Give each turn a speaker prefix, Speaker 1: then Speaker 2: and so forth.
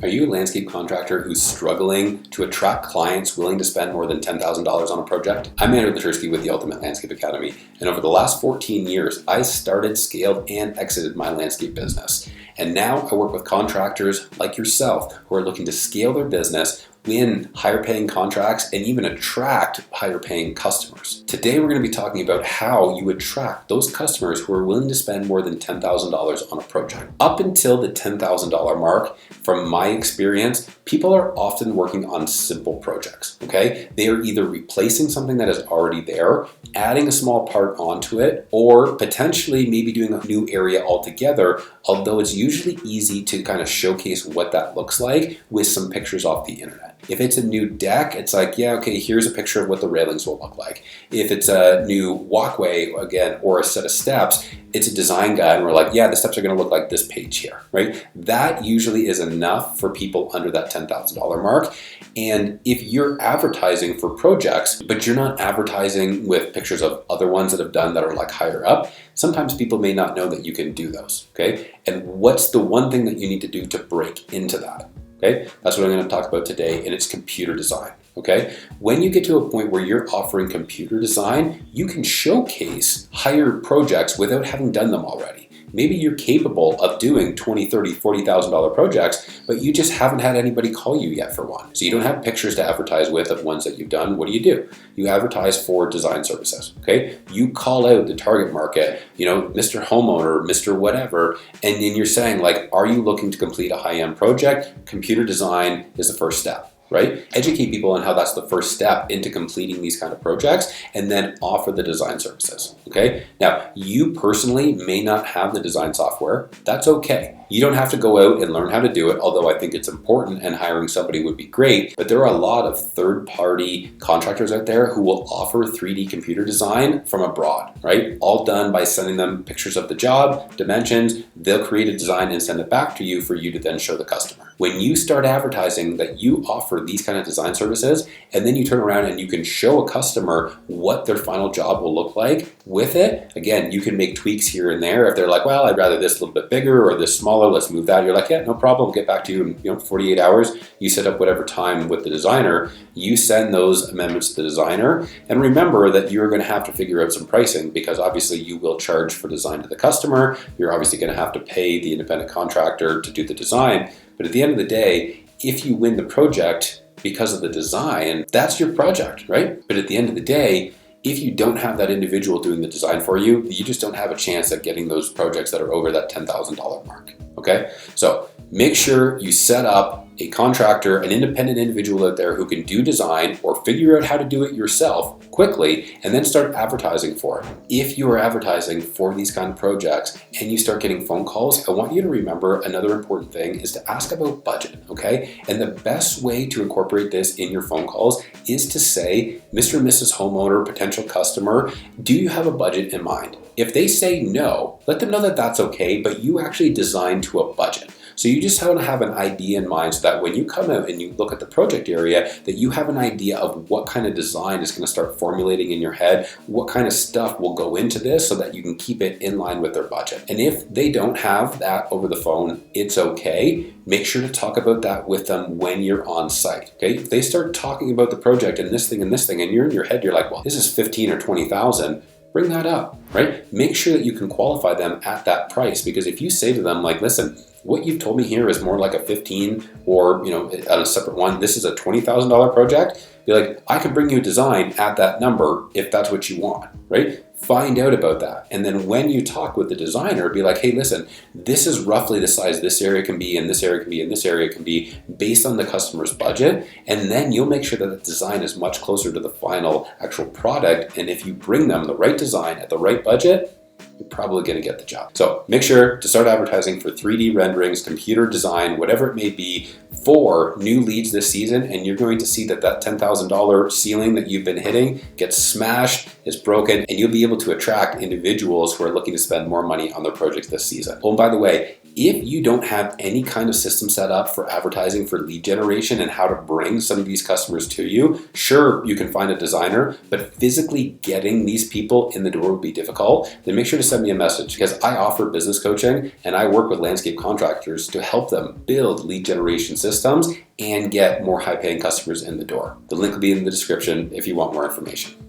Speaker 1: Are you a landscape contractor who's struggling to attract clients willing to spend more than $10,000 on a project? I'm Andrew Latursky with the Ultimate Landscape Academy, and over the last 14 years, I started, scaled, and exited my landscape business. And now I work with contractors like yourself who are looking to scale their business, win higher paying contracts, and even attract higher paying customers. Today we're going to be talking about how you attract those customers who are willing to spend more than $10,000 on a project. Up until the $10,000 mark, from my experience, people are often working on simple projects, okay? They are either replacing something that is already there, adding a small part onto it, or potentially maybe doing a new area altogether, although it's usually easy to kind of showcase what that looks like with some pictures off the internet. If it's a new deck, it's like, yeah, okay, here's a picture of what the railings will look like. If it's a new walkway, again, or a set of steps, it's a design guide, and we're like, yeah, the steps are going to look like this page here, right? That usually is enough for people under that $10,000 mark. And if you're advertising for projects, but you're not advertising with pictures of other ones that have done that are like higher up, sometimes people may not know that you can do those, okay? And what's the one thing that you need to do to break into that? Okay, that's what I'm going to talk about today, and it's computer design. Okay, when you get to a point where you're offering computer design, you can showcase higher projects without having done them already. Maybe you're capable of doing $20,000, $30,000, $40,000 projects, but you just haven't had anybody call you yet for one. So you don't have pictures to advertise with of ones that you've done. What do? You advertise for design services, okay? You call out the target market, Mr. Homeowner, Mr. Whatever, and then you're saying like, are you looking to complete a high-end project? Computer design is the first step. Right? Educate people on how that's the first step into completing these kind of projects, and then offer the design services. Okay? Now, you personally may not have the design software. That's okay. You don't have to go out and learn how to do it, although I think it's important and hiring somebody would be great. But there are a lot of third-party contractors out there who will offer 3D computer design from abroad, right? All done by sending them pictures of the job, dimensions. They'll create a design and send it back to you for you to then show the customer. When you start advertising that you offer these kind of design services, and then you turn around and you can show a customer what their final job will look like with it, again, you can make tweaks here and there. If they're like, well, I'd rather this a little bit bigger or this smaller, let's move that. You're like, yeah, no problem. We'll get back to you in 48 hours. You set up whatever time with the designer. You send those amendments to the designer. And remember that you're going to have to figure out some pricing, because obviously you will charge for design to the customer. You're obviously going to have to pay the independent contractor to do the design. But at the end of the day, if you win the project because of the design, that's your project, right? But at the end of the day, if you don't have that individual doing the design for you, you just don't have a chance at getting those projects that are over that $10,000 mark, okay? So make sure you set up a contractor, an independent individual out there who can do design or figure out how to do it yourself quickly, and then start advertising for it. If you are advertising for these kind of projects and you start getting phone calls, I want you to remember another important thing is to ask about budget, okay? And the best way to incorporate this in your phone calls is to say, Mr. and Mrs. Homeowner, potential customer, do you have a budget in mind? If they say no, let them know that that's okay, but you actually design to a budget. So you just want to have an idea in mind so that when you come out and you look at the project area, that you have an idea of what kind of design is going to start formulating in your head, what kind of stuff will go into this so that you can keep it in line with their budget. And if they don't have that over the phone, it's okay. Make sure to talk about that with them when you're on site, okay? If they start talking about the project and this thing, and you're in your head, you're like, well, this is 15 or 20,000. Bring that up, right? Make sure that you can qualify them at that price, because if you say to them like, listen, what you've told me here is more like a 15 or, at a separate one, this is a $20,000 project, be like, I can bring you a design at that number if that's what you want, right? Find out about that. And then when you talk with the designer, be like, hey, listen, this is roughly the size this area can be, and this area can be, and this area can be, based on the customer's budget. And then you'll make sure that the design is much closer to the final actual product. And if you bring them the right design at the right budget, you're probably going to get the job. So make sure to start advertising for 3D renderings, computer design, whatever it may be, for new leads this season, and you're going to see that $10,000 ceiling that you've been hitting gets smashed, is broken, and you'll be able to attract individuals who are looking to spend more money on their projects this season. Oh, and by the way, If you don't have any kind of system set up for advertising for lead generation and how to bring some of these customers to you, sure, you can find a designer, but physically getting these people in the door would be difficult. Then make sure to send me a message, because I offer business coaching and I work with landscape contractors to help them build lead generation systems and get more high-paying customers in the door. The link will be in the description if you want more information.